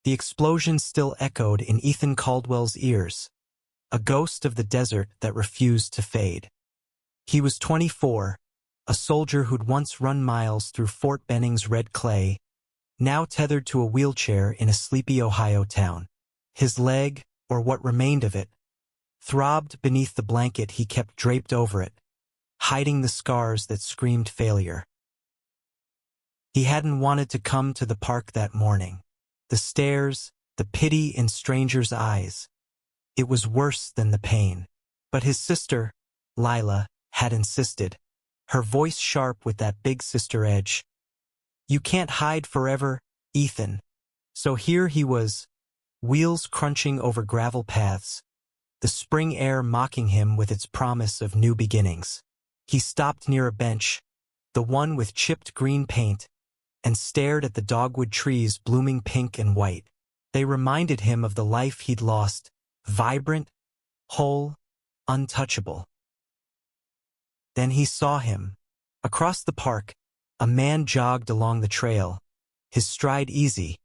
The explosion still echoed in Ethan Caldwell's ears, a ghost of the desert that refused to fade. He was 24, a soldier who'd once run miles through Fort Benning's red clay, now tethered to a wheelchair in a sleepy Ohio town. His leg, or what remained of it, throbbed beneath the blanket he kept draped over it, hiding the scars that screamed failure. He hadn't wanted to come to the park that morning. The stares, the pity in strangers' eyes. It was worse than the pain. But his sister, Lila, had insisted, her voice sharp with that big sister edge. "You can't hide forever, Ethan." So here he was, wheels crunching over gravel paths, the spring air mocking him with its promise of new beginnings. He stopped near a bench, the one with chipped green paint, and stared at the dogwood trees blooming pink and white. They reminded him of the life he'd lost, vibrant, whole, untouchable. Then he saw him. Across the park, a man jogged along the trail, his stride easy,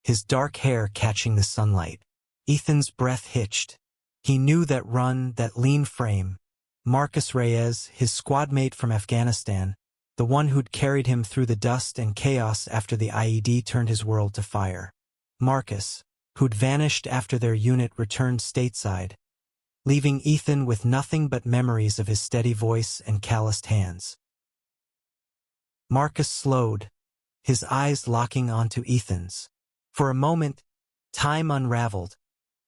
his dark hair catching the sunlight. Ethan's breath hitched. He knew that run, that lean frame. Marcus Reyes, his squad mate from Afghanistan, the one who'd carried him through the dust and chaos after the IED turned his world to fire. Marcus, who'd vanished after their unit returned stateside, leaving Ethan with nothing but memories of his steady voice and calloused hands. Marcus slowed, his eyes locking onto Ethan's. For a moment, time unraveled,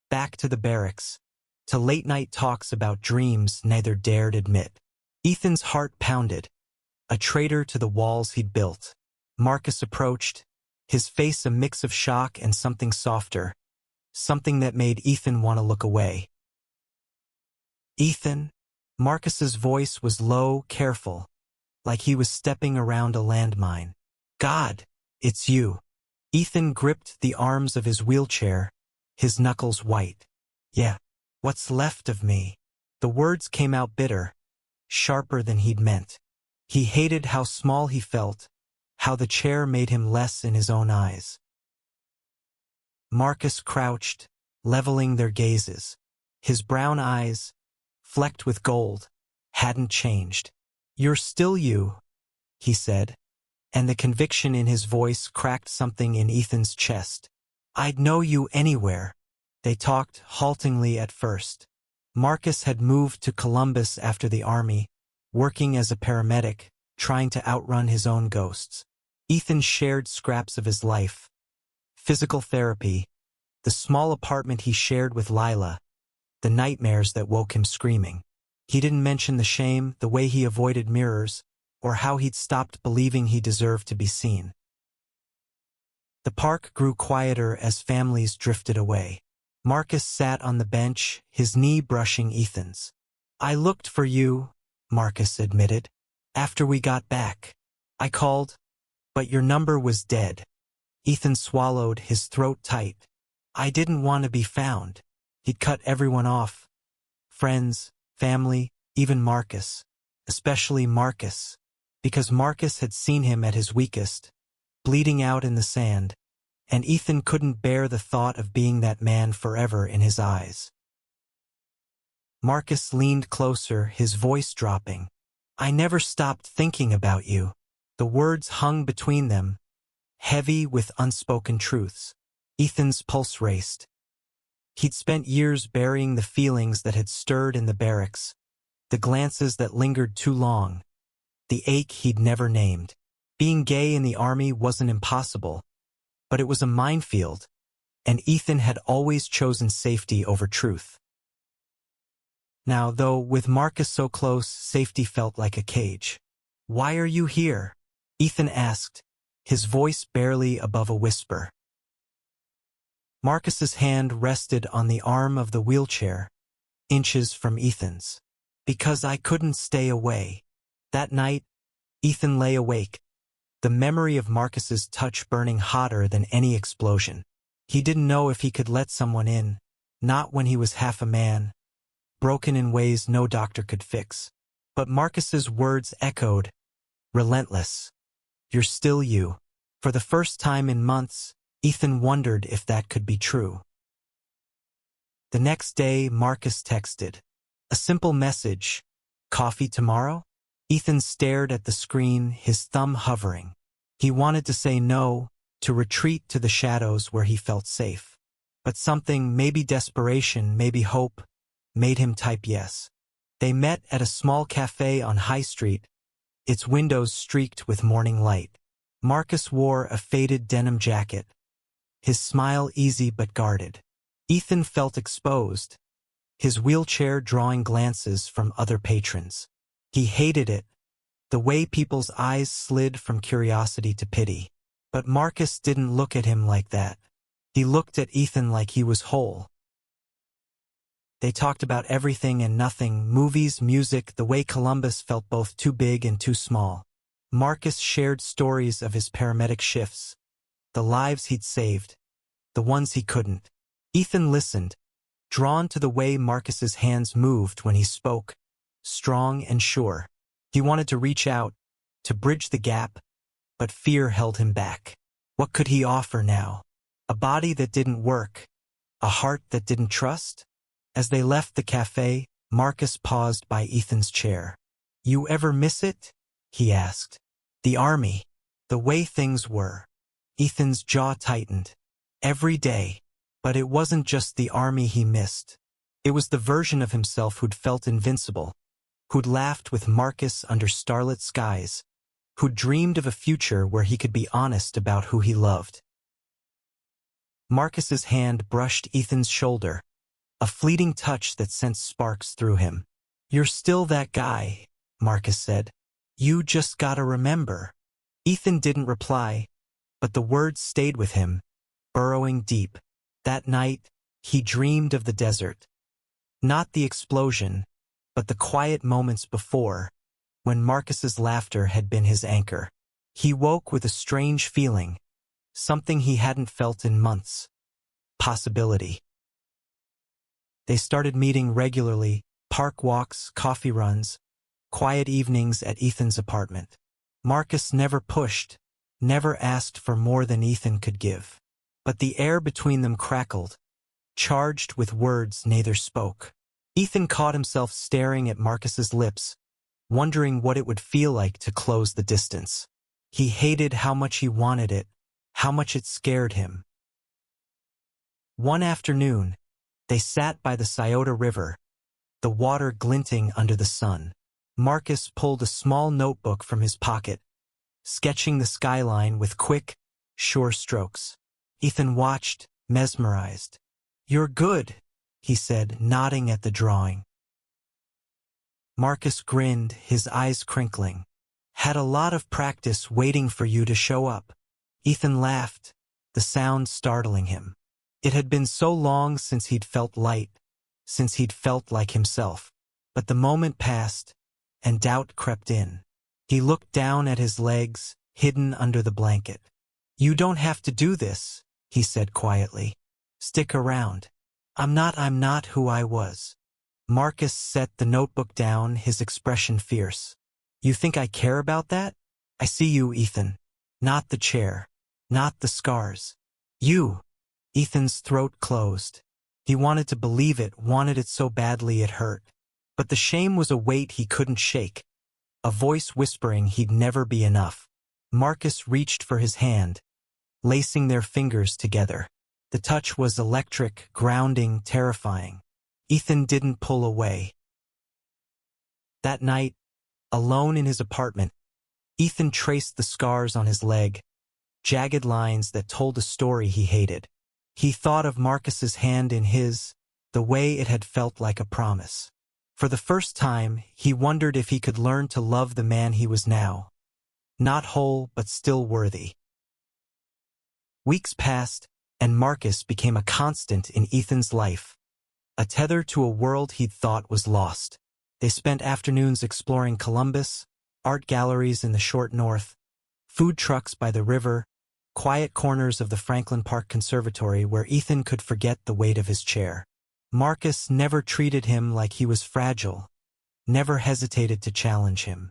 back to the barracks, to late-night talks about dreams neither dared admit. Ethan's heart pounded, a traitor to the walls he'd built. Marcus approached, his face a mix of shock and something softer, something that made Ethan want to look away. "Ethan?" Marcus's voice was low, careful, like he was stepping around a landmine. "God, it's you." Ethan gripped the arms of his wheelchair, his knuckles white. "Yeah, what's left of me?" The words came out bitter, sharper than he'd meant. He hated how small he felt, how the chair made him less in his own eyes. Marcus crouched, leveling their gazes. His brown eyes, flecked with gold, hadn't changed. "You're still you," he said, and the conviction in his voice cracked something in Ethan's chest. "I'd know you anywhere." They talked haltingly at first. Marcus had moved to Columbus after the army, working as a paramedic, trying to outrun his own ghosts. Ethan shared scraps of his life. Physical therapy, the small apartment he shared with Lila, the nightmares that woke him screaming. He didn't mention the shame, the way he avoided mirrors, or how he'd stopped believing he deserved to be seen. The park grew quieter as families drifted away. Marcus sat on the bench, his knee brushing Ethan's. "I looked for you," Marcus admitted. "After we got back. I called, but your number was dead." Ethan swallowed, his throat tight. "I didn't want to be found." He'd cut everyone off. Friends, family, even Marcus. Especially Marcus. Because Marcus had seen him at his weakest, bleeding out in the sand, and Ethan couldn't bear the thought of being that man forever in his eyes. Marcus leaned closer, his voice dropping. "I never stopped thinking about you." The words hung between them, heavy with unspoken truths. Ethan's pulse raced. He'd spent years burying the feelings that had stirred in the barracks, the glances that lingered too long, the ache he'd never named. Being gay in the army wasn't impossible, but it was a minefield, and Ethan had always chosen safety over truth. Now, though, with Marcus so close, safety felt like a cage. "Why are you here?" Ethan asked, his voice barely above a whisper. Marcus's hand rested on the arm of the wheelchair, inches from Ethan's. "Because I couldn't stay away." That night, Ethan lay awake, the memory of Marcus's touch burning hotter than any explosion. He didn't know if he could let someone in, not when he was half a man, broken in ways no doctor could fix. But Marcus's words echoed, relentless. "You're still you." For the first time in months, Ethan wondered if that could be true. The next day, Marcus texted. A simple message. Coffee tomorrow? Ethan stared at the screen, his thumb hovering. He wanted to say no, to retreat to the shadows where he felt safe. But something, maybe desperation, maybe hope, made him type yes. They met at a small cafe on High Street, its windows streaked with morning light. Marcus wore a faded denim jacket, his smile easy but guarded. Ethan felt exposed, his wheelchair drawing glances from other patrons. He hated it, the way people's eyes slid from curiosity to pity. But Marcus didn't look at him like that. He looked at Ethan like he was whole. They talked about everything and nothing, movies, music, the way Columbus felt both too big and too small. Marcus shared stories of his paramedic shifts, the lives he'd saved, the ones he couldn't. Ethan listened, drawn to the way Marcus's hands moved when he spoke, strong and sure. He wanted to reach out, to bridge the gap, but fear held him back. What could he offer now? A body that didn't work, a heart that didn't trust? As they left the cafe, Marcus paused by Ethan's chair. You ever miss it? He asked. The army, the way things were. Ethan's jaw tightened. Every day. But it wasn't just the army he missed. It was the version of himself who'd felt invincible, who'd laughed with Marcus under starlit skies, who'd dreamed of a future where he could be honest about who he loved. Marcus's hand brushed Ethan's shoulder, a fleeting touch that sent sparks through him. You're still that guy, Marcus said. You just gotta remember. Ethan didn't reply, but the words stayed with him, burrowing deep. That night, he dreamed of the desert. Not the explosion, but the quiet moments before, when Marcus's laughter had been his anchor. He woke with a strange feeling, something he hadn't felt in months. Possibility. They started meeting regularly, park walks, coffee runs, quiet evenings at Ethan's apartment. Marcus never pushed, never asked for more than Ethan could give. But the air between them crackled, charged with words neither spoke. Ethan caught himself staring at Marcus's lips, wondering what it would feel like to close the distance. He hated how much he wanted it, how much it scared him. One afternoon, they sat by the Scioto River, the water glinting under the sun. Marcus pulled a small notebook from his pocket, sketching the skyline with quick, sure strokes. Ethan watched, mesmerized. You're good, he said, nodding at the drawing. Marcus grinned, his eyes crinkling. Had a lot of practice waiting for you to show up. Ethan laughed, the sound startling him. It had been so long since he'd felt light, since he'd felt like himself. But the moment passed, and doubt crept in. He looked down at his legs, hidden under the blanket. You don't have to do this, he said quietly. Stick around. I'm not who I was. Marcus set the notebook down, his expression fierce. You think I care about that? I see you, Ethan. Not the chair. Not the scars. You. Ethan's throat closed. He wanted to believe it, wanted it so badly it hurt. But the shame was a weight he couldn't shake, a voice whispering he'd never be enough. Marcus reached for his hand, lacing their fingers together. The touch was electric, grounding, terrifying. Ethan didn't pull away. That night, alone in his apartment, Ethan traced the scars on his leg, jagged lines that told a story he hated. He thought of Marcus's hand in his, the way it had felt like a promise. For the first time, he wondered if he could learn to love the man he was now. Not whole, but still worthy. Weeks passed, and Marcus became a constant in Ethan's life, a tether to a world he'd thought was lost. They spent afternoons exploring Columbus, art galleries in the short north, food trucks by the river, quiet corners of the Franklin Park Conservatory where Ethan could forget the weight of his chair. Marcus never treated him like he was fragile, never hesitated to challenge him.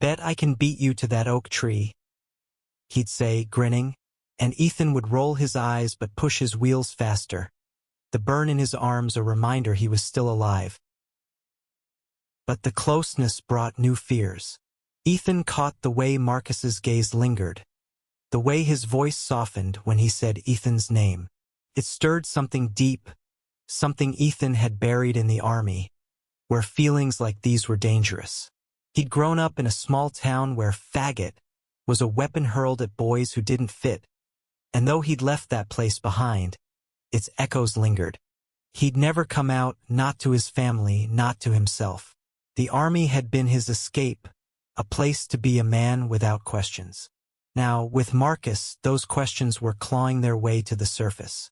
Bet I can beat you to that oak tree, he'd say, grinning. and Ethan would roll his eyes but push his wheels faster. The burn in his arms a reminder he was still alive. But the closeness brought new fears. Ethan caught the way Marcus's gaze lingered, the way his voice softened when he said Ethan's name. It stirred something deep, something Ethan had buried in the army, where feelings like these were dangerous. He'd grown up in a small town where faggot was a weapon hurled at boys who didn't fit, and though he'd left that place behind, its echoes lingered. He'd never come out, not to his family, not to himself. The army had been his escape, a place to be a man without questions. Now, with Marcus, those questions were clawing their way to the surface.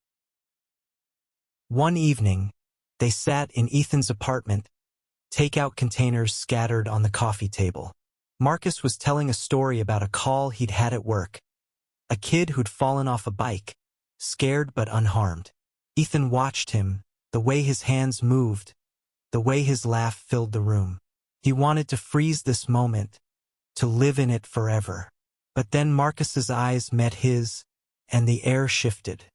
One evening, they sat in Ethan's apartment, takeout containers scattered on the coffee table. Marcus was telling a story about a call he'd had at work, a kid who'd fallen off a bike, scared but unharmed. Ethan watched him, the way his hands moved, the way his laugh filled the room. He wanted to freeze this moment, to live in it forever. But then Marcus's eyes met his, and the air shifted.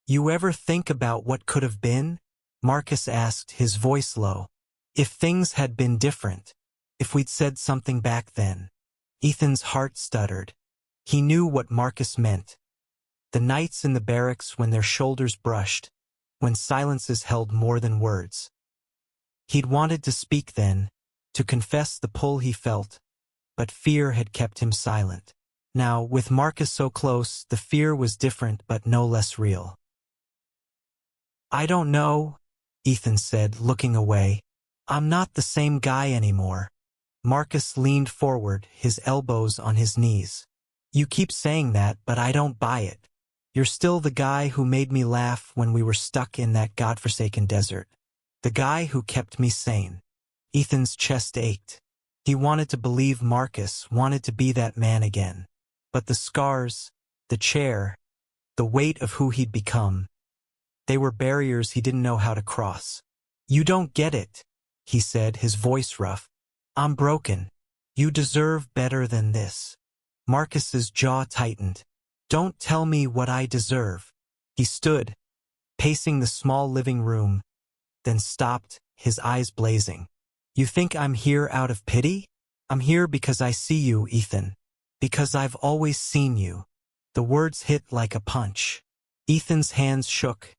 "You ever think about what could have been?" Marcus asked, his voice low. "If things had been different, if we'd said something back then." Ethan's heart stuttered. He knew what Marcus meant. The nights in the barracks when their shoulders brushed, when silences held more than words. He'd wanted to speak then, to confess the pull he felt, but fear had kept him silent. Now, with Marcus so close, the fear was different but no less real. "I don't know," Ethan said, looking away. "I'm not the same guy anymore." Marcus leaned forward, his elbows on his knees. "You keep saying that, but I don't buy it. You're still the guy who made me laugh when we were stuck in that godforsaken desert. The guy who kept me sane." Ethan's chest ached. He wanted to believe Marcus, wanted to be that man again. But the scars, the chair, the weight of who he'd become, they were barriers he didn't know how to cross. "You don't get it," he said, his voice rough. "I'm broken. You deserve better than this." Marcus's jaw tightened. "Don't tell me what I deserve." He stood, pacing the small living room, then stopped, his eyes blazing. "You think I'm here out of pity? I'm here because I see you, Ethan. Because I've always seen you." The words hit like a punch. Ethan's hands shook,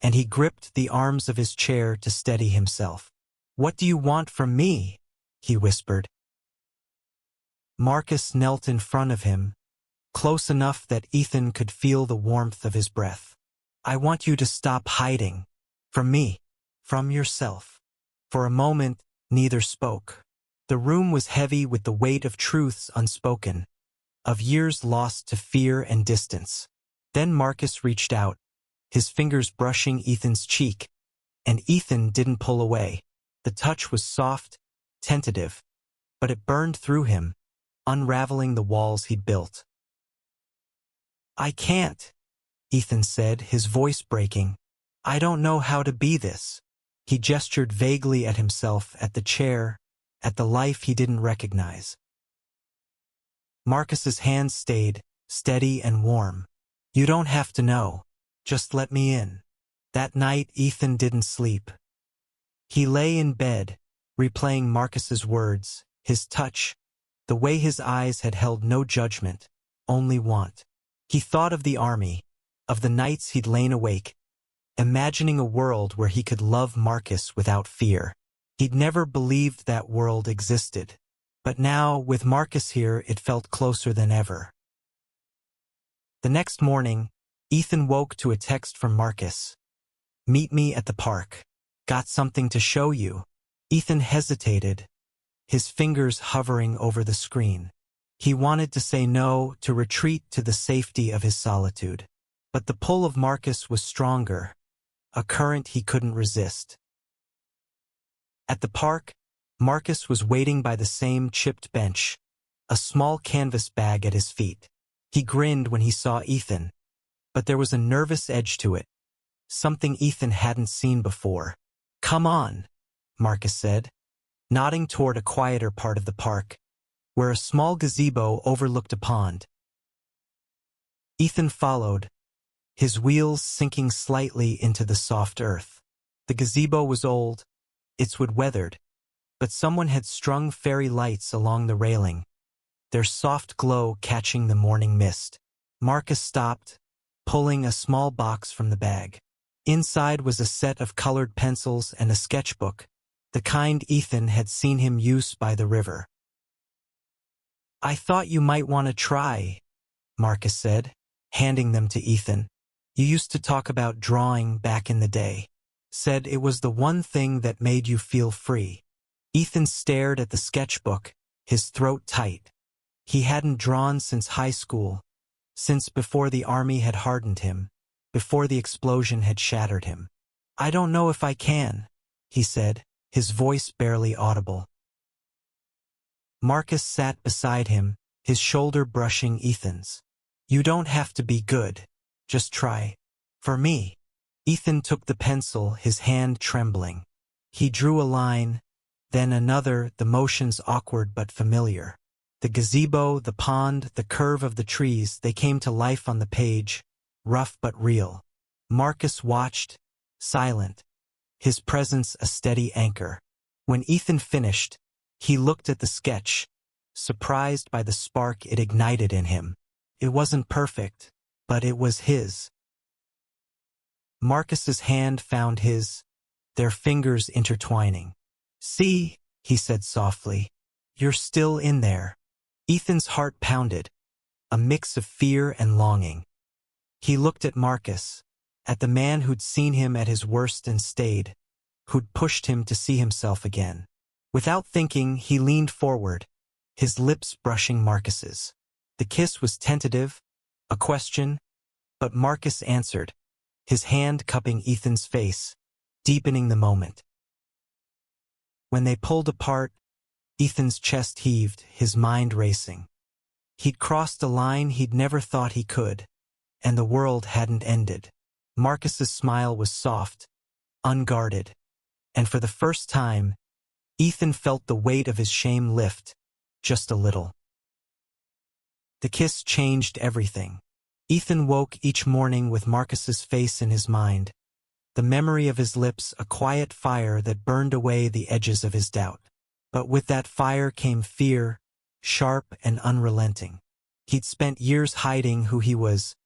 and he gripped the arms of his chair to steady himself. "What do you want from me?" he whispered. Marcus knelt in front of him, close enough that Ethan could feel the warmth of his breath. "I want you to stop hiding. From me. From yourself." For a moment, neither spoke. The room was heavy with the weight of truths unspoken, of years lost to fear and distance. Then Marcus reached out, his fingers brushing Ethan's cheek, and Ethan didn't pull away. The touch was soft, tentative, but it burned through him, unraveling the walls he'd built. "I can't," Ethan said, his voice breaking. "I don't know how to be this." He gestured vaguely at himself, at the chair, at the life he didn't recognize. Marcus's hands stayed, steady and warm. "You don't have to know. Just let me in." That night, Ethan didn't sleep. He lay in bed, replaying Marcus's words, his touch, the way his eyes had held no judgment, only want. He thought of the army, of the nights he'd lain awake, imagining a world where he could love Marcus without fear. He'd never believed that world existed, but now, with Marcus here, it felt closer than ever. The next morning, Ethan woke to a text from Marcus. "Meet me at the park. Got something to show you." Ethan hesitated, his fingers hovering over the screen. He wanted to say no, to retreat to the safety of his solitude. But the pull of Marcus was stronger, a current he couldn't resist. At the park, Marcus was waiting by the same chipped bench, a small canvas bag at his feet. He grinned when he saw Ethan, but there was a nervous edge to it, something Ethan hadn't seen before. "Come on," Marcus said, nodding toward a quieter part of the park, where a small gazebo overlooked a pond. Ethan followed, his wheels sinking slightly into the soft earth. The gazebo was old, its wood weathered, but someone had strung fairy lights along the railing, their soft glow catching the morning mist. Marcus stopped, pulling a small box from the bag. Inside was a set of colored pencils and a sketchbook, the kind Ethan had seen him use by the river. "I thought you might want to try," Marcus said, handing them to Ethan. "You used to talk about drawing back in the day. Said it was the one thing that made you feel free." Ethan stared at the sketchbook, his throat tight. He hadn't drawn since high school, since before the army had hardened him, before the explosion had shattered him. "I don't know if I can," he said, his voice barely audible. Marcus sat beside him, his shoulder brushing Ethan's. "You don't have to be good. Just try. For me." Ethan took the pencil, his hand trembling. He drew a line, then another, the motions awkward but familiar. The gazebo, the pond, the curve of the trees, they came to life on the page, rough but real. Marcus watched, silent, his presence a steady anchor. When Ethan finished, he looked at the sketch, surprised by the spark it ignited in him. It wasn't perfect, but it was his. Marcus's hand found his, their fingers intertwining. "See," he said softly, "you're still in there." Ethan's heart pounded, a mix of fear and longing. He looked at Marcus, at the man who'd seen him at his worst and stayed, who'd pushed him to see himself again. Without thinking, he leaned forward, his lips brushing Marcus's. The kiss was tentative, a question, but Marcus answered, his hand cupping Ethan's face, deepening the moment. When they pulled apart, Ethan's chest heaved, his mind racing. He'd crossed a line he'd never thought he could, and the world hadn't ended. Marcus's smile was soft, unguarded, and for the first time, Ethan felt the weight of his shame lift, just a little. The kiss changed everything. Ethan woke each morning with Marcus's face in his mind, the memory of his lips a quiet fire that burned away the edges of his doubt. But with that fire came fear, sharp and unrelenting. He'd spent years hiding who he was,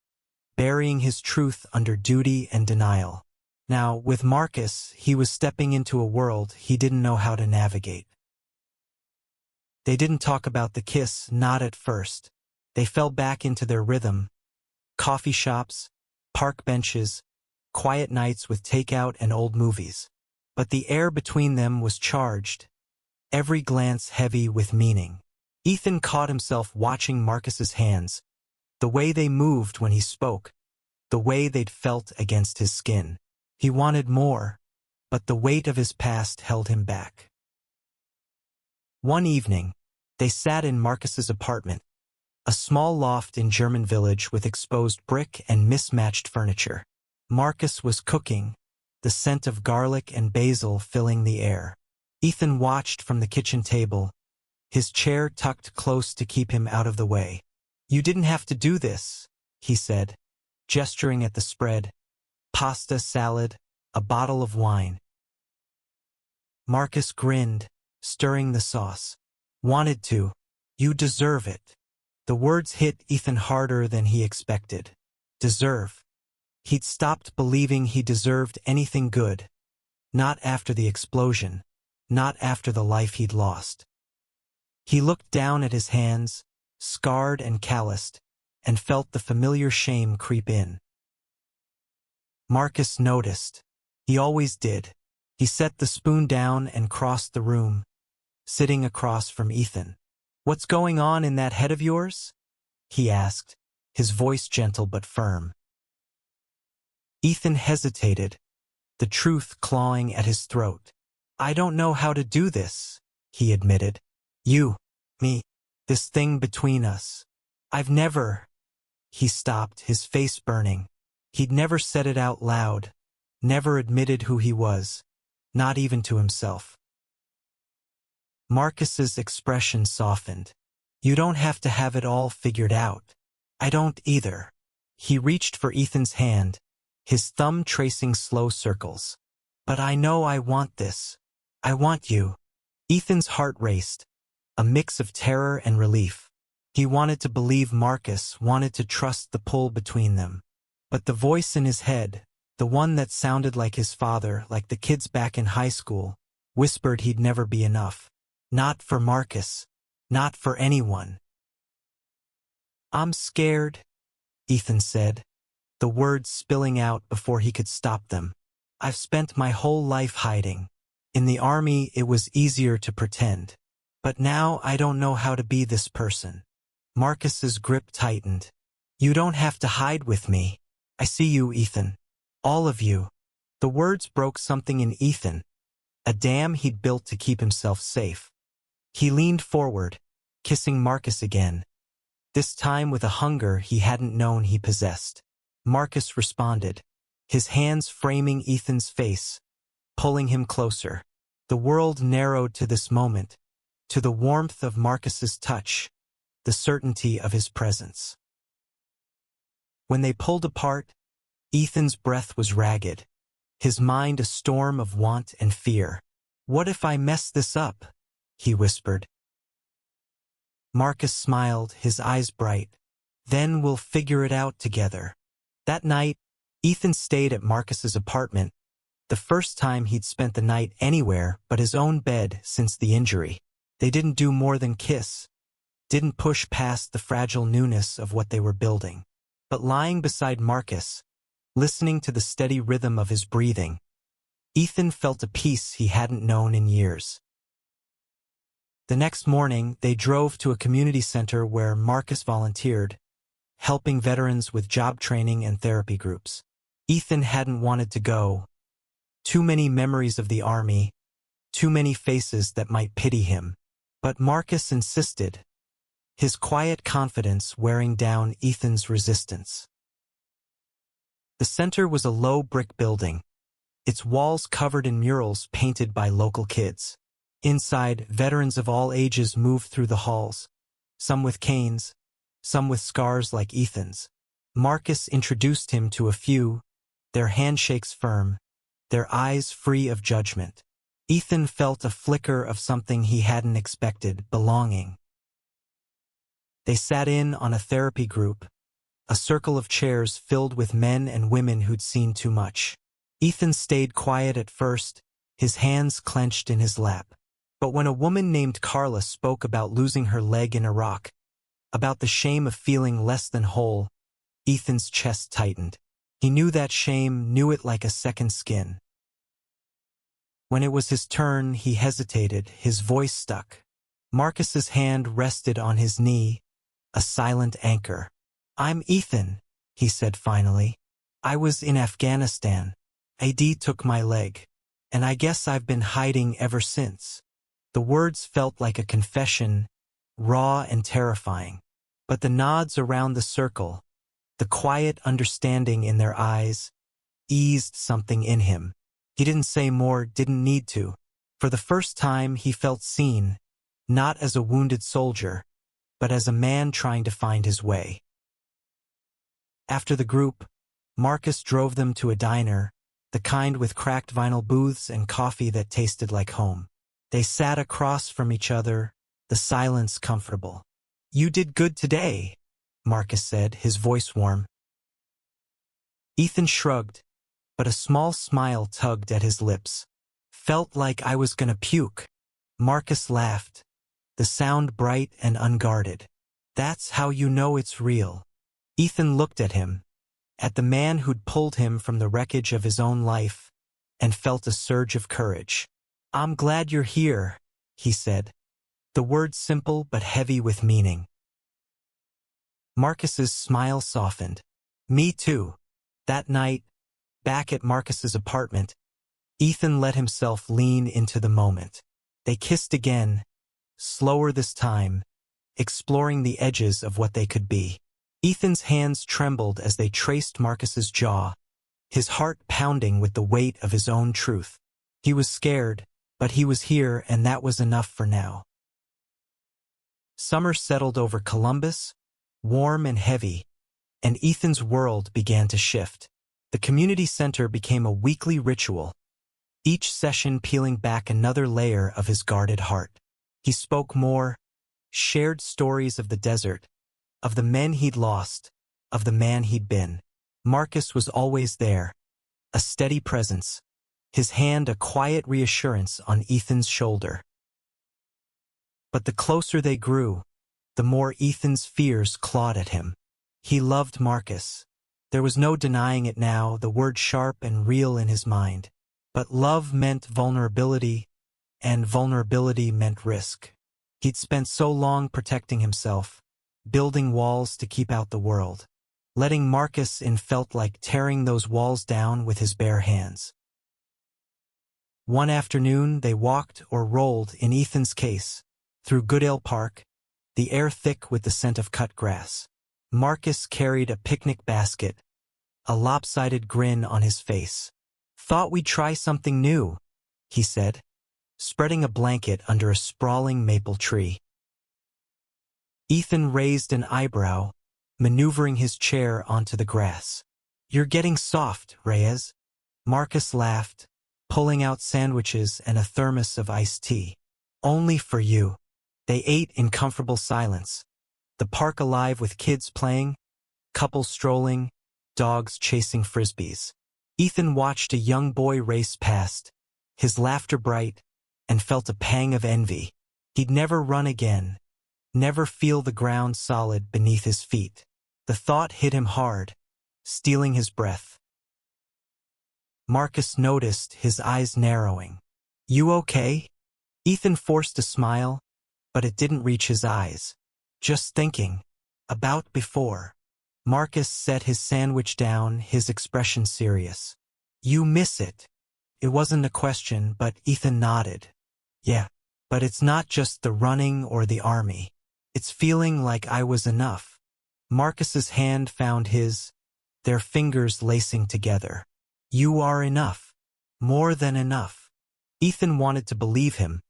burying his truth under duty and denial. Now, with Marcus, he was stepping into a world he didn't know how to navigate. They didn't talk about the kiss, not at first. They fell back into their rhythm. Coffee shops, park benches, quiet nights with takeout and old movies. But the air between them was charged, every glance heavy with meaning. Ethan caught himself watching Marcus's hands, the way they moved when he spoke, the way they'd felt against his skin. He wanted more, but the weight of his past held him back. One evening, they sat in Marcus's apartment, a small loft in German village with exposed brick and mismatched furniture. Marcus was cooking, the scent of garlic and basil filling the air. Ethan watched from the kitchen table, his chair tucked close to keep him out of the way. "You didn't have to do this," he said, gesturing at the spread. Pasta, salad, a bottle of wine. Marcus grinned, stirring the sauce. "Wanted to. You deserve it." The words hit Ethan harder than he expected. Deserve. He'd stopped believing he deserved anything good. Not after the explosion. Not after the life he'd lost. He looked down at his hands, scarred and calloused, and felt the familiar shame creep in. Marcus noticed. He always did. He set the spoon down and crossed the room, sitting across from Ethan. "What's going on in that head of yours?" he asked, his voice gentle but firm. Ethan hesitated, the truth clawing at his throat. "I don't know how to do this," he admitted. "You, me, this thing between us. I've never—" He stopped, his face burning. He'd never said it out loud, never admitted who he was, not even to himself. Marcus's expression softened. "You don't have to have it all figured out. I don't either." He reached for Ethan's hand, his thumb tracing slow circles. "But I know I want this. I want you." Ethan's heart raced, a mix of terror and relief. He wanted to believe Marcus, wanted to trust the pull between them. But the voice in his head, the one that sounded like his father, like the kids back in high school, whispered he'd never be enough. Not for Marcus. Not for anyone. "I'm scared," Ethan said, the words spilling out before he could stop them. "I've spent my whole life hiding. In the army, it was easier to pretend. But now I don't know how to be this person." Marcus's grip tightened. "You don't have to hide with me. I see you, Ethan. All of you." The words broke something in Ethan, a dam he'd built to keep himself safe. He leaned forward, kissing Marcus again, this time with a hunger he hadn't known he possessed. Marcus responded, his hands framing Ethan's face, pulling him closer. The world narrowed to this moment, to the warmth of Marcus's touch, the certainty of his presence. When they pulled apart, Ethan's breath was ragged, his mind a storm of want and fear. "What if I mess this up?" he whispered. Marcus smiled, his eyes bright. "Then we'll figure it out together." That night, Ethan stayed at Marcus's apartment, the first time he'd spent the night anywhere but his own bed since the injury. They didn't do more than kiss, didn't push past the fragile newness of what they were building. But lying beside Marcus, listening to the steady rhythm of his breathing, Ethan felt a peace he hadn't known in years. The next morning, they drove to a community center where Marcus volunteered, helping veterans with job training and therapy groups. Ethan hadn't wanted to go. Too many memories of the army, too many faces that might pity him. But Marcus insisted, his quiet confidence wearing down Ethan's resistance. The center was a low brick building, its walls covered in murals painted by local kids. Inside, veterans of all ages moved through the halls, some with canes, some with scars like Ethan's. Marcus introduced him to a few, their handshakes firm, their eyes free of judgment. Ethan felt a flicker of something he hadn't expected, belonging. They sat in on a therapy group, a circle of chairs filled with men and women who'd seen too much. Ethan stayed quiet at first, his hands clenched in his lap. But when a woman named Carla spoke about losing her leg in Iraq, about the shame of feeling less than whole, Ethan's chest tightened. He knew that shame, knew it like a second skin. When it was his turn, he hesitated, his voice stuck. Marcus's hand rested on his knee, a silent anchor. "I'm Ethan," he said finally. "I was in Afghanistan. AD took my leg, and I guess I've been hiding ever since." The words felt like a confession, raw and terrifying. But the nods around the circle, the quiet understanding in their eyes, eased something in him. He didn't say more, didn't need to. For the first time, he felt seen, not as a wounded soldier, but as a man trying to find his way. After the group, Marcus drove them to a diner, the kind with cracked vinyl booths and coffee that tasted like home. They sat across from each other, the silence comfortable. "You did good today," Marcus said, his voice warm. Ethan shrugged, but a small smile tugged at his lips. "Felt like I was gonna puke." Marcus laughed, the sound bright and unguarded. "That's how you know it's real." Ethan looked at him, at the man who'd pulled him from the wreckage of his own life, and felt a surge of courage. "I'm glad you're here," he said, the words simple but heavy with meaning. Marcus's smile softened. "Me too." That night, back at Marcus's apartment, Ethan let himself lean into the moment. They kissed again, slower this time, exploring the edges of what they could be. Ethan's hands trembled as they traced Marcus's jaw, his heart pounding with the weight of his own truth. He was scared, but he was here, and that was enough for now. Summer settled over Columbus, warm and heavy, and Ethan's world began to shift. The community center became a weekly ritual, each session peeling back another layer of his guarded heart. He spoke more, shared stories of the desert, of the men he'd lost, of the man he'd been. Marcus was always there, a steady presence, his hand a quiet reassurance on Ethan's shoulder. But the closer they grew, the more Ethan's fears clawed at him. He loved Marcus. There was no denying it now, the word sharp and real in his mind. But love meant vulnerability, and vulnerability meant risk. He'd spent so long protecting himself, building walls to keep out the world. Letting Marcus in felt like tearing those walls down with his bare hands. One afternoon they walked or rolled in Ethan's case, through Goodale Park, the air thick with the scent of cut grass. Marcus carried a picnic basket, a lopsided grin on his face. "Thought we'd try something new," he said, spreading a blanket under a sprawling maple tree. Ethan raised an eyebrow, maneuvering his chair onto the grass. "You're getting soft, Reyes." Marcus laughed, pulling out sandwiches and a thermos of iced tea. "Only for you." They ate in comfortable silence, the park alive with kids playing, couples strolling, dogs chasing frisbees. Ethan watched a young boy race past, his laughter bright, and felt a pang of envy. He'd never run again, never feel the ground solid beneath his feet. The thought hit him hard, stealing his breath. Marcus noticed his eyes narrowing. "You okay?" Ethan forced a smile, but it didn't reach his eyes. "Just thinking about before." Marcus set his sandwich down, his expression serious. "You miss it." It wasn't a question, but Ethan nodded. "Yeah, but it's not just the running or the army. It's feeling like I was enough." Marcus's hand found his, their fingers lacing together. "You are enough. More than enough." Ethan wanted to believe him,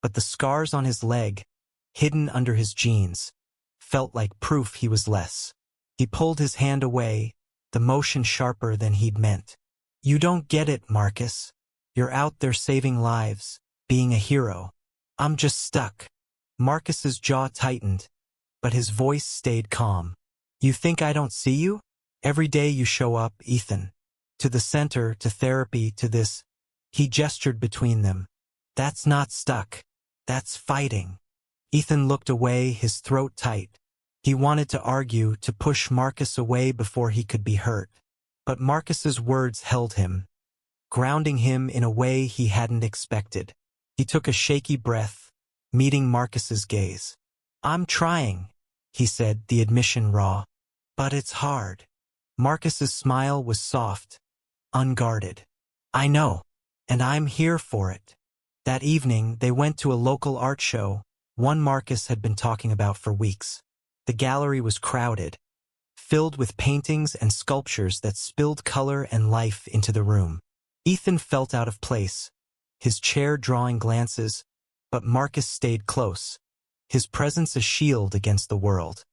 but the scars on his leg, hidden under his jeans, felt like proof he was less. He pulled his hand away, the motion sharper than he'd meant. "You don't get it, Marcus. You're out there saving lives, being a hero. I'm just stuck." Marcus's jaw tightened, but his voice stayed calm. "You think I don't see you? Every day you show up, Ethan. To the center, to therapy, to this." He gestured between them. "That's not stuck. That's fighting." Ethan looked away, his throat tight. He wanted to argue, to push Marcus away before he could be hurt. But Marcus's words held him, grounding him in a way he hadn't expected. He took a shaky breath, meeting Marcus's gaze. "I'm trying," he said, the admission raw. "But it's hard." Marcus's smile was soft, unguarded. "I know, and I'm here for it." That evening, they went to a local art show, one Marcus had been talking about for weeks. The gallery was crowded, filled with paintings and sculptures that spilled color and life into the room. Ethan felt out of place, his chair drawing glances, but Marcus stayed close, his presence a shield against the world.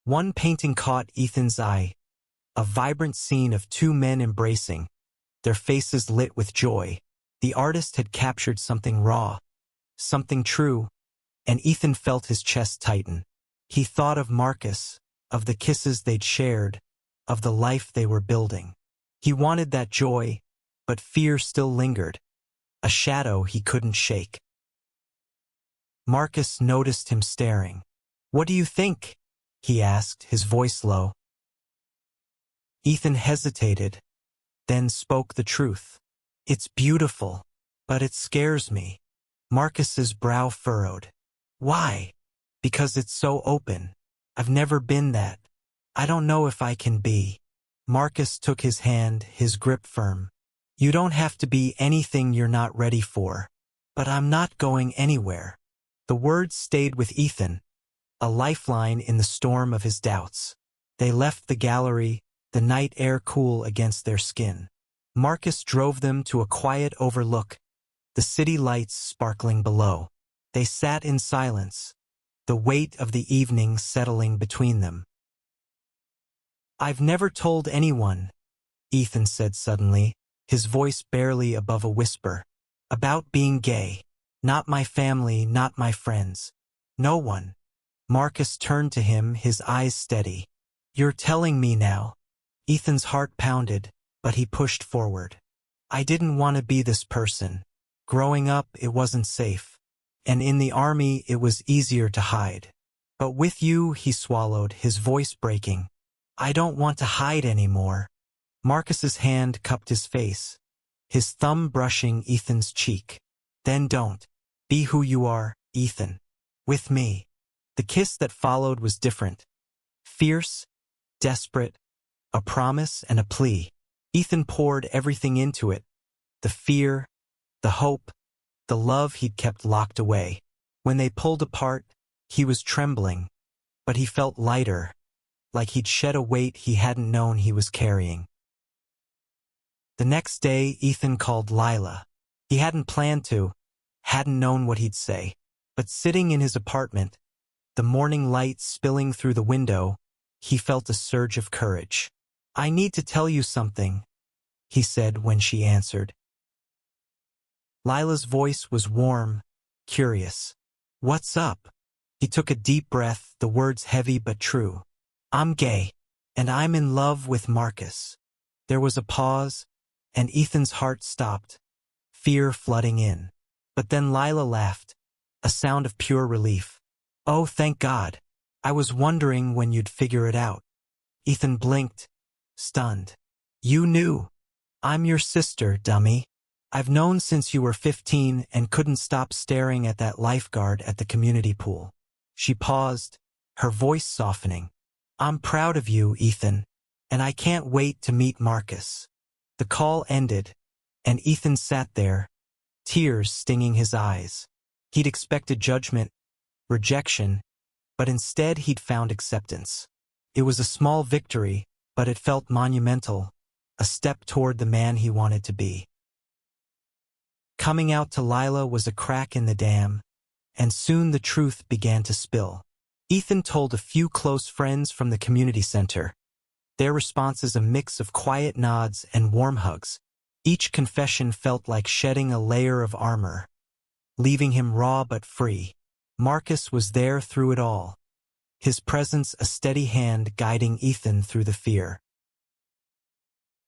One painting caught Ethan's eye, a vibrant scene of two men embracing, their faces lit with joy. The artist had captured something raw, something true, and Ethan felt his chest tighten. He thought of Marcus, of the kisses they'd shared, of the life they were building. He wanted that joy, but fear still lingered, a shadow he couldn't shake. Marcus noticed him staring. "What do you think?" he asked, his voice low. Ethan hesitated, then spoke the truth. "It's beautiful, but it scares me." Marcus's brow furrowed. "Why?" "Because it's so open. I've never been that. I don't know if I can be." Marcus took his hand, his grip firm. "You don't have to be anything you're not ready for. But I'm not going anywhere." The words stayed with Ethan, a lifeline in the storm of his doubts. They left the gallery, the night air cool against their skin. Marcus drove them to a quiet overlook, the city lights sparkling below. They sat in silence, the weight of the evening settling between them. I've never told anyone, Ethan said suddenly, his voice barely above a whisper. About being gay. Not my family, not my friends. No one. Marcus turned to him, his eyes steady. You're telling me now. Ethan's heart pounded, but he pushed forward. I didn't want to be this person. Growing up, it wasn't safe. And in the army, it was easier to hide. But with you, he swallowed, his voice breaking. I don't want to hide anymore. Marcus's hand cupped his face, his thumb brushing Ethan's cheek. Then don't. Be who you are, Ethan. With me. The kiss that followed was different. Fierce, desperate, a promise and a plea. Ethan poured everything into it. The fear, the hope, the love he'd kept locked away. When they pulled apart, he was trembling, but he felt lighter, like he'd shed a weight he hadn't known he was carrying. The next day, Ethan called Lila. He hadn't planned to, hadn't known what he'd say, but sitting in his apartment, the morning light spilling through the window, he felt a surge of courage. I need to tell you something, he said when she answered. Lila's voice was warm, curious. What's up? He took a deep breath, the words heavy but true. I'm gay, and I'm in love with Marcus. There was a pause, and Ethan's heart stopped, fear flooding in. But then Lila laughed, a sound of pure relief. Oh, thank God. I was wondering when you'd figure it out. Ethan blinked, stunned. You knew. I'm your sister, dummy. I've known since you were 15 and couldn't stop staring at that lifeguard at the community pool. She paused, her voice softening. I'm proud of you, Ethan, and I can't wait to meet Marcus. The call ended, and Ethan sat there, tears stinging his eyes. He'd expected judgment, rejection, but instead he'd found acceptance. It was a small victory, but it felt monumental, a step toward the man he wanted to be. Coming out to Lila was a crack in the dam, and soon the truth began to spill. Ethan told a few close friends from the community center. Their responses a mix of quiet nods and warm hugs. Each confession felt like shedding a layer of armor, leaving him raw but free. Marcus was there through it all, his presence a steady hand guiding Ethan through the fear.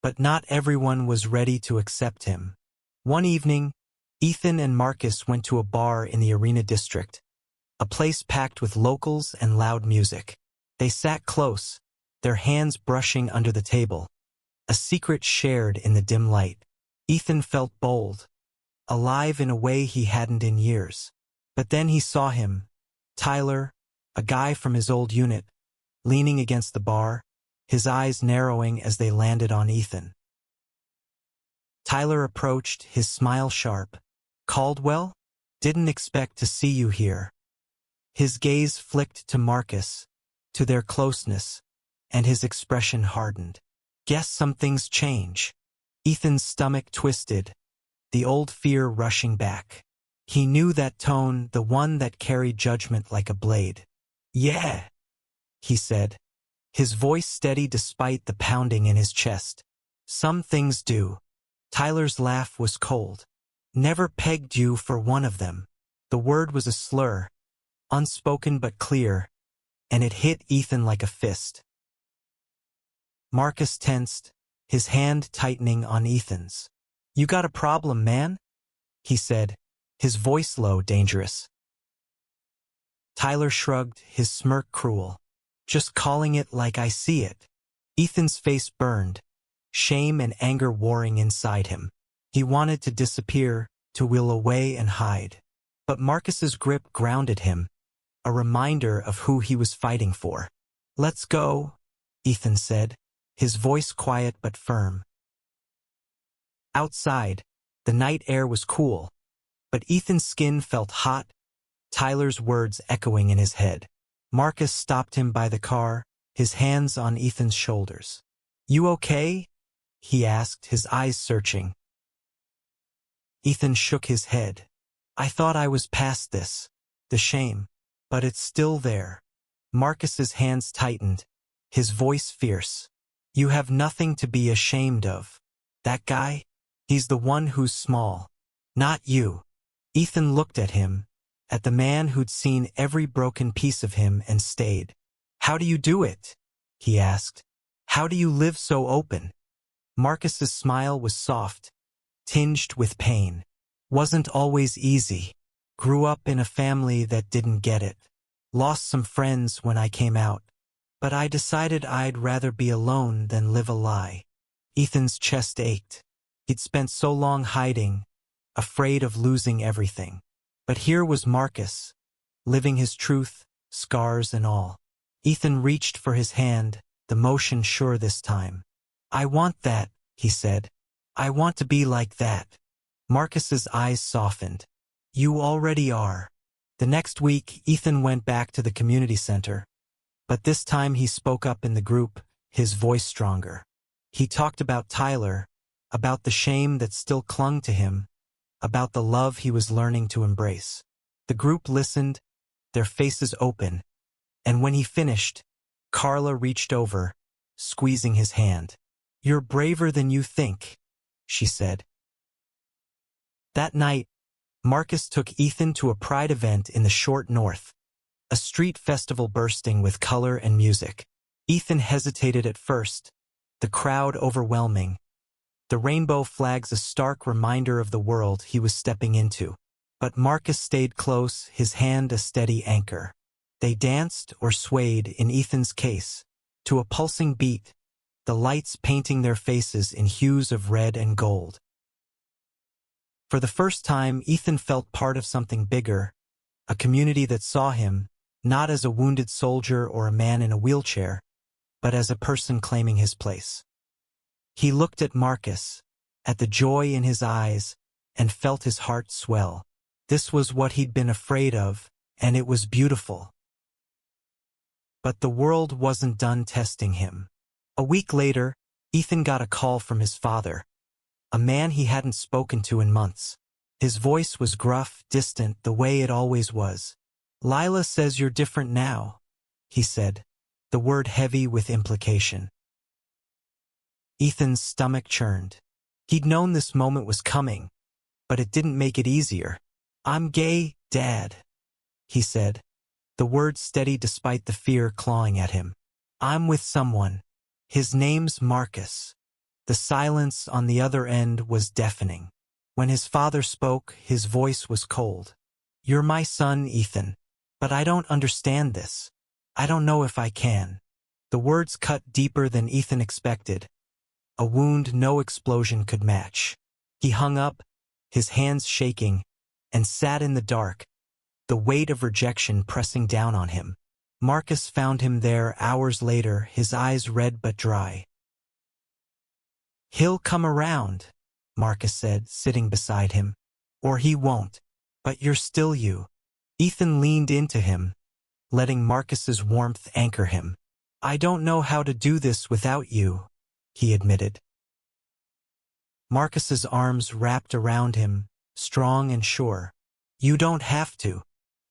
But not everyone was ready to accept him. One evening, Ethan and Marcus went to a bar in the Arena District, a place packed with locals and loud music. They sat close, their hands brushing under the table, a secret shared in the dim light. Ethan felt bold, alive in a way he hadn't in years. But then he saw him, Tyler, a guy from his old unit, leaning against the bar, his eyes narrowing as they landed on Ethan. Tyler approached, his smile sharp. Caldwell? Didn't expect to see you here. His gaze flicked to Marcus, to their closeness, and his expression hardened. Guess some things change. Ethan's stomach twisted, the old fear rushing back. He knew that tone, the one that carried judgment like a blade. Yeah, he said, his voice steady despite the pounding in his chest. Some things do. Tyler's laugh was cold. Never pegged you for one of them. The word was a slur, unspoken but clear, and it hit Ethan like a fist. Marcus tensed, his hand tightening on Ethan's. You got a problem, man? He said, his voice low, dangerous. Tyler shrugged, his smirk cruel. Just calling it like I see it. Ethan's face burned, shame and anger warring inside him. He wanted to disappear, to wheel away and hide. But Marcus's grip grounded him, a reminder of who he was fighting for. Let's go, Ethan said, his voice quiet but firm. Outside, the night air was cool, but Ethan's skin felt hot, Tyler's words echoing in his head. Marcus stopped him by the car, his hands on Ethan's shoulders. You okay? He asked, his eyes searching. Ethan shook his head. I thought I was past this, the shame, but it's still there. Marcus's hands tightened, his voice fierce. You have nothing to be ashamed of. That guy? He's the one who's small. Not you. Ethan looked at him, at the man who'd seen every broken piece of him and stayed. How do you do it? He asked. How do you live so open? Marcus's smile was soft, tinged with pain. Wasn't always easy. Grew up in a family that didn't get it. Lost some friends when I came out. But I decided I'd rather be alone than live a lie. Ethan's chest ached. He'd spent so long hiding, afraid of losing everything. But here was Marcus, living his truth, scars and all. Ethan reached for his hand, the motion sure this time. I want that, he said. I want to be like that. Marcus's eyes softened. You already are. The next week, Ethan went back to the community center. But this time he spoke up in the group, his voice stronger. He talked about Tyler, about the shame that still clung to him, about the love he was learning to embrace. The group listened, their faces open, and when he finished, Carla reached over, squeezing his hand. You're braver than you think, she said. That night, Marcus took Ethan to a pride event in the short north, a street festival bursting with color and music. Ethan hesitated at first, the crowd overwhelming, the rainbow flags a stark reminder of the world he was stepping into. But Marcus stayed close, his hand a steady anchor. They danced or swayed, in Ethan's case, to a pulsing beat, the lights painting their faces in hues of red and gold. For the first time, Ethan felt part of something bigger, a community that saw him, not as a wounded soldier or a man in a wheelchair, but as a person claiming his place. He looked at Marcus, at the joy in his eyes, and felt his heart swell. This was what he'd been afraid of, and it was beautiful. But the world wasn't done testing him. A week later, Ethan got a call from his father, a man he hadn't spoken to in months. His voice was gruff, distant, the way it always was. Lila says you're different now, he said, the word heavy with implication. Ethan's stomach churned. He'd known this moment was coming, but it didn't make it easier. I'm gay, Dad, he said, the words steady despite the fear clawing at him. I'm with someone. His name's Marcus. The silence on the other end was deafening. When his father spoke, his voice was cold. You're my son, Ethan. But I don't understand this. I don't know if I can. The words cut deeper than Ethan expected, a wound no explosion could match. He hung up, his hands shaking, and sat in the dark, the weight of rejection pressing down on him. Marcus found him there hours later, his eyes red but dry. He'll come around, Marcus said, sitting beside him. Or he won't. But you're still you. Ethan leaned into him, letting Marcus's warmth anchor him. I don't know how to do this without you, he admitted. Marcus's arms wrapped around him, strong and sure. You don't have to.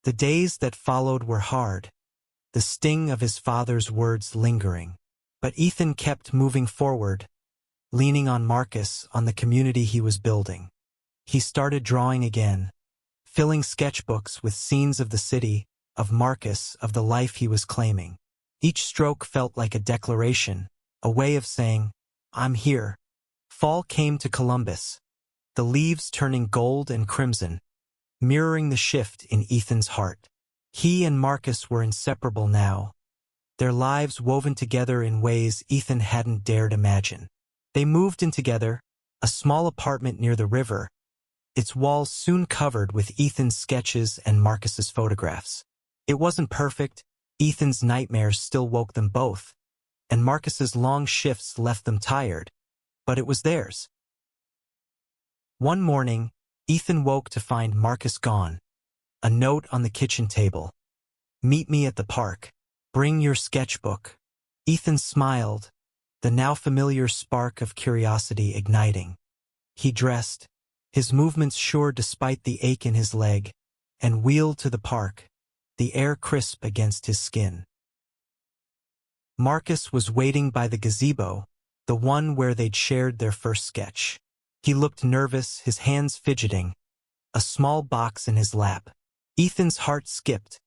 The days that followed were hard, the sting of his father's words lingering. But Ethan kept moving forward, leaning on Marcus, on the community he was building. He started drawing again, filling sketchbooks with scenes of the city, of Marcus, of the life he was claiming. Each stroke felt like a declaration, a way of saying, I'm here. Fall came to Columbus, the leaves turning gold and crimson, mirroring the shift in Ethan's heart. He and Marcus were inseparable now, their lives woven together in ways Ethan hadn't dared imagine. They moved in together, a small apartment near the river, its walls soon covered with Ethan's sketches and Marcus's photographs. It wasn't perfect, Ethan's nightmares still woke them both, and Marcus's long shifts left them tired, but it was theirs. One morning, Ethan woke to find Marcus gone, a note on the kitchen table. Meet me at the park. Bring your sketchbook. Ethan smiled, the now familiar spark of curiosity igniting. He dressed, his movements sure despite the ache in his leg, and wheeled to the park, the air crisp against his skin. Marcus was waiting by the gazebo, the one where they'd shared their first sketch. He looked nervous, his hands fidgeting, a small box in his lap. Ethan's heart skipped,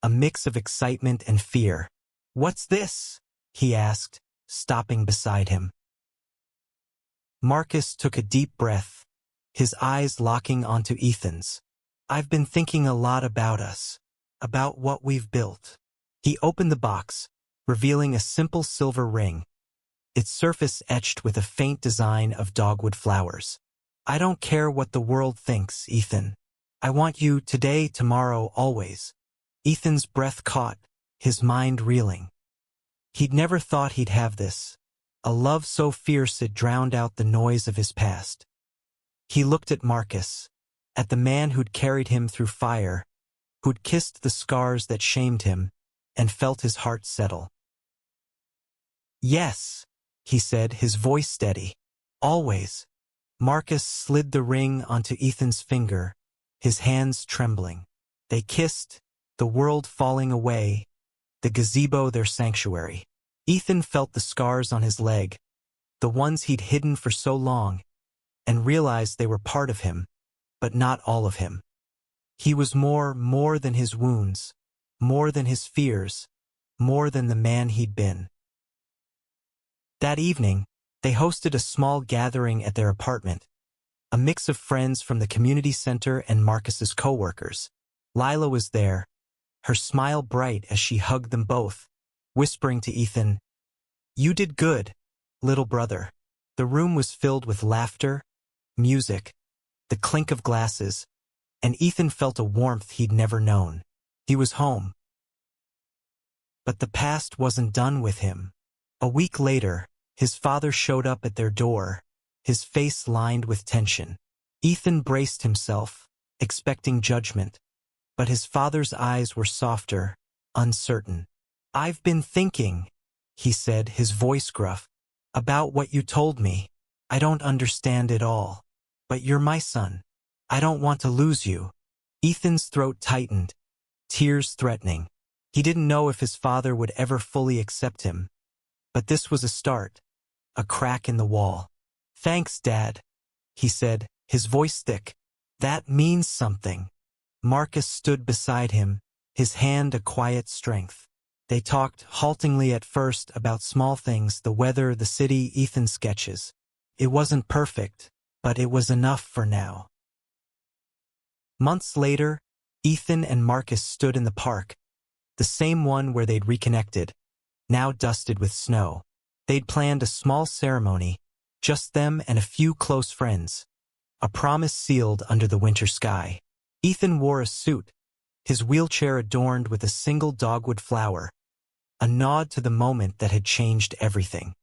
a mix of excitement and fear. "What's this?" he asked, stopping beside him. Marcus took a deep breath, his eyes locking onto Ethan's. "I've been thinking a lot about us, about what we've built." He opened the box, revealing a simple silver ring, its surface etched with a faint design of dogwood flowers. "I don't care what the world thinks, Ethan. I want you today, tomorrow, always." Ethan's breath caught, his mind reeling. He'd never thought he'd have this, a love so fierce it drowned out the noise of his past. He looked at Marcus, at the man who'd carried him through fire, who'd kissed the scars that shamed him, and felt his heart settle. "Yes," he said, his voice steady. "Always." Marcus slid the ring onto Ethan's finger, his hands trembling. They kissed, the world falling away, the gazebo their sanctuary. Ethan felt the scars on his leg, the ones he'd hidden for so long, and realized they were part of him, but not all of him. He was more than his wounds, more than his fears, more than the man he'd been. That evening, they hosted a small gathering at their apartment, a mix of friends from the community center and Marcus's coworkers. Lila was there, her smile bright as she hugged them both, whispering to Ethan, "You did good, little brother." The room was filled with laughter, music, the clink of glasses, and Ethan felt a warmth he'd never known. He was home. But the past wasn't done with him. A week later, his father showed up at their door, his face lined with tension. Ethan braced himself, expecting judgment, but his father's eyes were softer, uncertain. "I've been thinking," he said, his voice gruff, "about what you told me. I don't understand it all. But you're my son. I don't want to lose you." Ethan's throat tightened, tears threatening. He didn't know if his father would ever fully accept him. But this was a start, a crack in the wall. "Thanks, Dad," he said, his voice thick. "That means something." Marcus stood beside him, his hand a quiet strength. They talked, haltingly at first, about small things, the weather, the city, Ethan's sketches. It wasn't perfect, but it was enough for now. Months later, Ethan and Marcus stood in the park, the same one where they'd reconnected, now dusted with snow. They'd planned a small ceremony, just them and a few close friends, a promise sealed under the winter sky. Ethan wore a suit, his wheelchair adorned with a single dogwood flower, a nod to the moment that had changed everything.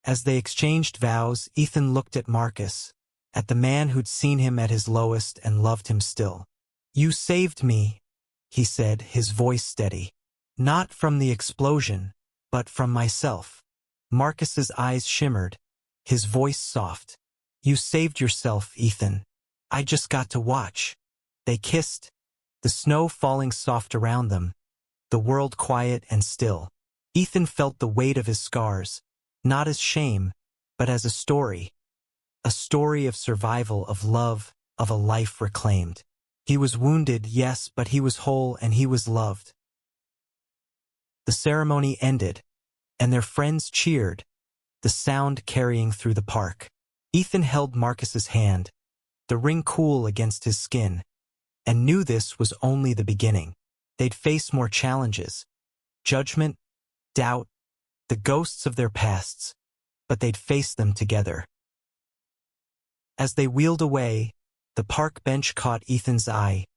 As they exchanged vows, Ethan looked at Marcus, at the man who'd seen him at his lowest and loved him still. "You saved me," he said, his voice steady. "Not from the explosion, but from myself." Marcus's eyes shimmered, his voice soft. "You saved yourself, Ethan. I just got to watch." They kissed, the snow falling soft around them, the world quiet and still. Ethan felt the weight of his scars, not as shame, but as a story of survival, of love, of a life reclaimed. He was wounded, yes, but he was whole and he was loved. The ceremony ended, and their friends cheered, the sound carrying through the park. Ethan held Marcus's hand, the ring cool against his skin, and knew this was only the beginning. They'd face more challenges, judgment, doubt, the ghosts of their pasts, but they'd face them together. As they wheeled away, the park bench caught Ethan's eye,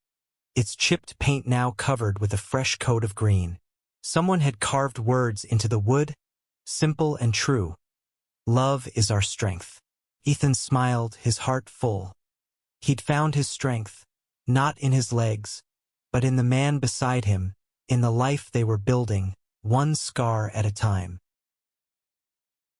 its chipped paint now covered with a fresh coat of green. Someone had carved words into the wood, simple and true. "Love is our strength." Ethan smiled, his heart full. He'd found his strength, not in his legs, but in the man beside him, in the life they were building, one scar at a time.